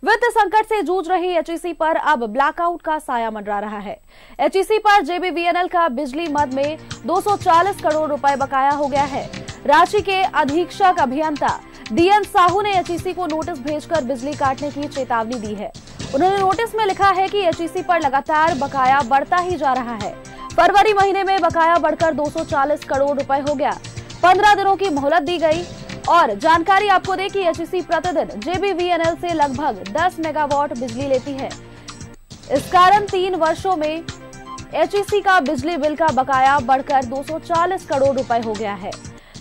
वित्त संकट से जूझ रही एचईसी पर अब ब्लैकआउट का साया मंडरा रहा है। एचईसी पर जेबीवीएनएल का बिजली मद में 240 करोड़ रुपए बकाया हो गया है। रांची के अधीक्षक अभियंता डीएन साहू ने एचईसी को नोटिस भेजकर बिजली काटने की चेतावनी दी है। उन्होंने नोटिस में लिखा है कि एचईसी पर लगातार बकाया बढ़ता ही जा रहा है। फरवरी महीने में बकाया बढ़कर 240 करोड़ रुपए हो गया। 15 दिनों की मोहलत दी गई। और जानकारी आपको दें कि एचईसी प्रतिदिन जेबीवीएनएल से लगभग 10 मेगावाट बिजली लेती है। इस कारण 3 वर्षों में एचईसी का बिजली बिल का बकाया बढ़कर 240 करोड़ रुपए हो गया है।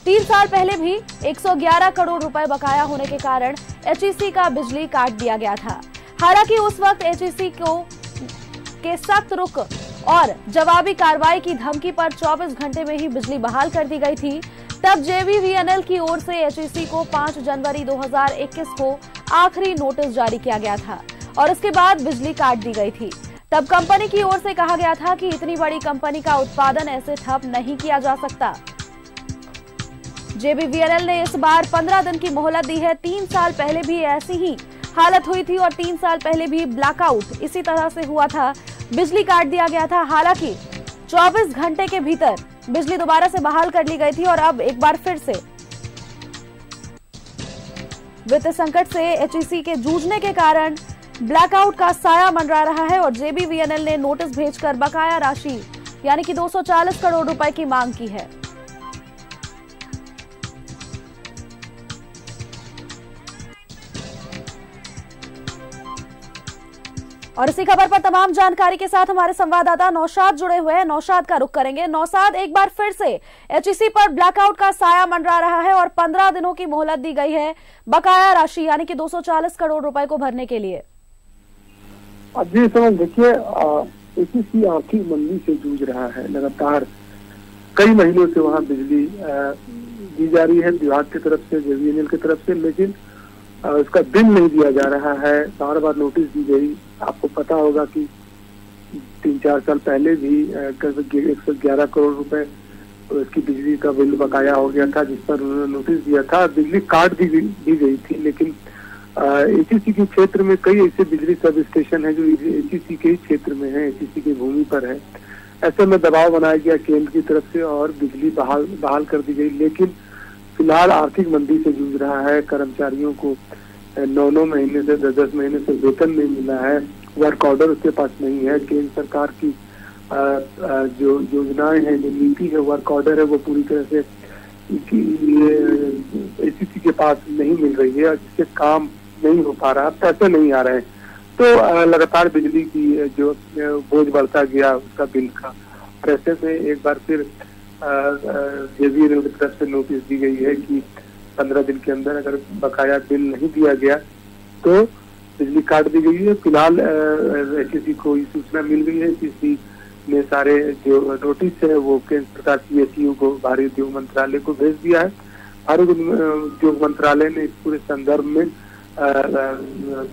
3 साल पहले भी 111 करोड़ रुपए बकाया होने के कारण एचईसी का बिजली काट दिया गया था। हालांकि उस वक्त एचईसी के सख्त रुख और जवाबी कार्रवाई की धमकी पर 24 घंटे में ही बिजली बहाल कर दी गई थी। तब जेबीवीएनएल की ओर से एचईसी को 5 जनवरी 2021 को आखिरी नोटिस जारी किया गया था और उसके बाद बिजली काट दी गई थी। तब कंपनी की ओर से कहा गया था कि इतनी बड़ी कंपनी का उत्पादन ऐसे ठप नहीं किया जा सकता। जेबीवीएनएल ने इस बार 15 दिन की मोहलत दी है। 3 साल पहले भी ऐसी ही हालत हुई थी और 3 साल पहले भी ब्लैकआउट इसी तरह से हुआ था, बिजली काट दिया गया था। हालांकि 24 घंटे के भीतर बिजली दोबारा से बहाल कर ली गई थी और अब एक बार फिर से वित्त संकट से एचईसी के जूझने के कारण ब्लैकआउट का साया मंडरा रहा है और जेबीवीएनएल ने नोटिस भेजकर बकाया राशि यानी कि 240 करोड़ रुपए की मांग की है। और इसी खबर पर तमाम जानकारी के साथ हमारे संवाददाता नौशाद जुड़े हुए हैं। नौशाद का रुख करेंगे। नौशाद, एक बार फिर से एचईसी पर ब्लैकआउट का साया मंडरा रहा है और 15 दिनों की मोहलत दी गई है बकाया राशि यानी कि 240 करोड़ रुपए को भरने के लिए। जी समझ देखिए, एचईसी आर्थिक मंदी से जूझ रहा है। लगातार कई महीनों से वहाँ बिजली दी जा रही है विभाग की तरफ से, जेबीवीएनएल की तरफ से, लेकिन उसका बिल नहीं दिया जा रहा है। बार बार नोटिस दी गई। आपको पता होगा कि 3-4 साल पहले भी 111 करोड़ रुपए उसकी बिजली का बिल बकाया हो गया था, जिस पर उन्होंने नोटिस दिया था। बिजली काट दी गई थी। लेकिन एचईसी के क्षेत्र में कई ऐसे बिजली सब स्टेशन है जो एचईसी के क्षेत्र में है, एचईसी की भूमि पर है। ऐसे में दबाव बनाया गया केंद्र की तरफ से और बिजली बहाल कर दी गई। लेकिन फिलहाल आर्थिक मंदी से जूझ रहा है। कर्मचारियों को 9 महीने से 10 महीने से वेतन नहीं मिला है। वर्क ऑर्डर उसके पास नहीं है। केंद्र सरकार की जो योजनाएं हैं, जो नीति है, वर्क ऑर्डर है, वो पूरी तरह से एचईसी के पास नहीं मिल रही है, जिससे काम नहीं हो पा रहा, पैसे नहीं आ रहे हैं। तो लगातार बिजली की जो बोझ बढ़ता गया उसका बिल का। और ऐसे में एक बार फिर जेबीवीएनएल की तरफ से नोटिस दी गई है कि 15 दिन के अंदर अगर बकाया बिल नहीं दिया गया तो बिजली काट दी गई है। फिलहाल एचईसी को ये सूचना मिल गई है। एचईसी ने सारे जो नोटिस है वो केंद्र सरकार पीएसयू को, भारी उद्योग मंत्रालय को भेज दिया है। भारी उद्योग मंत्रालय ने इस पूरे संदर्भ में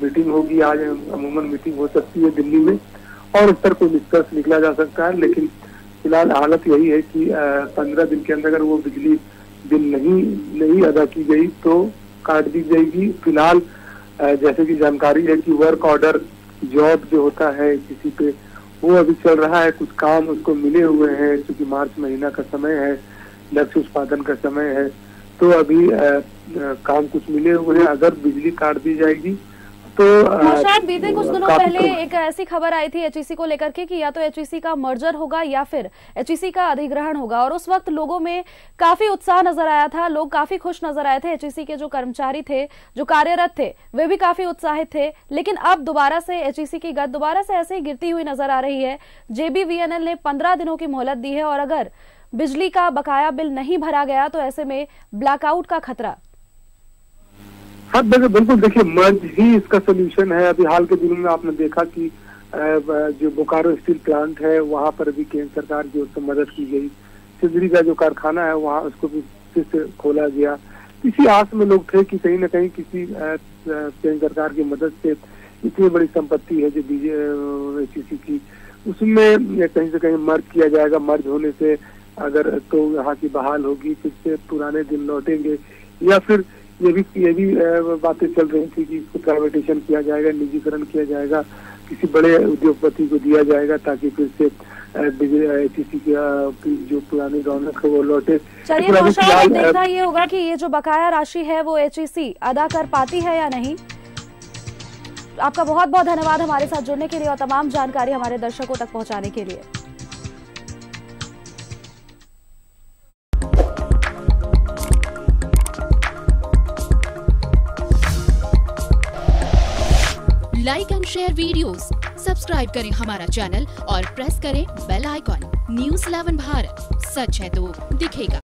मीटिंग होगी। आज अमूमन मीटिंग हो सकती है दिल्ली में और इस पर कोई निष्कर्ष निकला जा सकता है। लेकिन फिलहाल हालत यही है कि 15 दिन के अंदर अगर वो बिजली बिल नहीं अदा की गई तो काट दी जाएगी। फिलहाल जैसे कि जानकारी है कि वर्क ऑर्डर जॉब जो होता है किसी पे, वो अभी चल रहा है। कुछ काम उसको मिले हुए हैं, क्योंकि मार्च महीना का समय है, लक्ष्य उत्पादन का समय है, तो अभी काम कुछ मिले हुए हैं। अगर बिजली काट दी जाएगी तो शायद बीते कुछ दिनों पहले एक ऐसी खबर आई थी एचईसी को लेकर के कि या तो एचईसी का मर्जर होगा या फिर एचईसी का अधिग्रहण होगा और उस वक्त लोगों में काफी उत्साह नजर आया था। लोग काफी खुश नजर आए थे। एचईसी के जो कर्मचारी थे, जो कार्यरत थे, वे भी काफी उत्साहित थे। लेकिन अब दोबारा से एचईसी की गत दोबारा से ऐसे ही गिरती हुई नजर आ रही है। जेबीवीएनएल ने 15 दिनों की मोहलत दी है और अगर बिजली का बकाया बिल नहीं भरा गया तो ऐसे में ब्लैकआउट का खतरा। हाँ बिल्कुल, देखिए मर्ज ही इसका सोल्यूशन है। अभी हाल के दिनों में आपने देखा कि जो बोकारो स्टील प्लांट है वहां पर भी केंद्र सरकार की ओर से मदद की गई। सिंदरी का जो कारखाना है वहां उसको भी फिर से खोला गया। इसी आस में लोग थे कि कहीं न कहीं किसी केंद्र सरकार की मदद से इतनी बड़ी संपत्ति है जो एचईसी की, उसमें कहीं से कहीं मर्ज किया जाएगा। मर्ज होने से अगर तो यहाँ की बहाल होगी, फिर से पुराने दिन लौटेंगे, या फिर ये भी बातें चल रही थी कि इसको प्राइवेटाइजेशन किया जाएगा, निजीकरण किया जाएगा, किसी बड़े उद्योगपति को दिया जाएगा ताकि फिर से एचईसी की जो पुरानी रौनक है वो लौटे। चलिए तो देखना ये होगा कि ये जो बकाया राशि है वो एचईसी अदा कर पाती है या नहीं। आपका बहुत बहुत धन्यवाद हमारे साथ जुड़ने के लिए और तमाम जानकारी हमारे दर्शकों तक पहुंचाने के लिए। Like and share videos, subscribe करें हमारा चैनल और प्रेस करें बेल आइकॉन। न्यूज़ 11 भारत, सच है तो दिखेगा।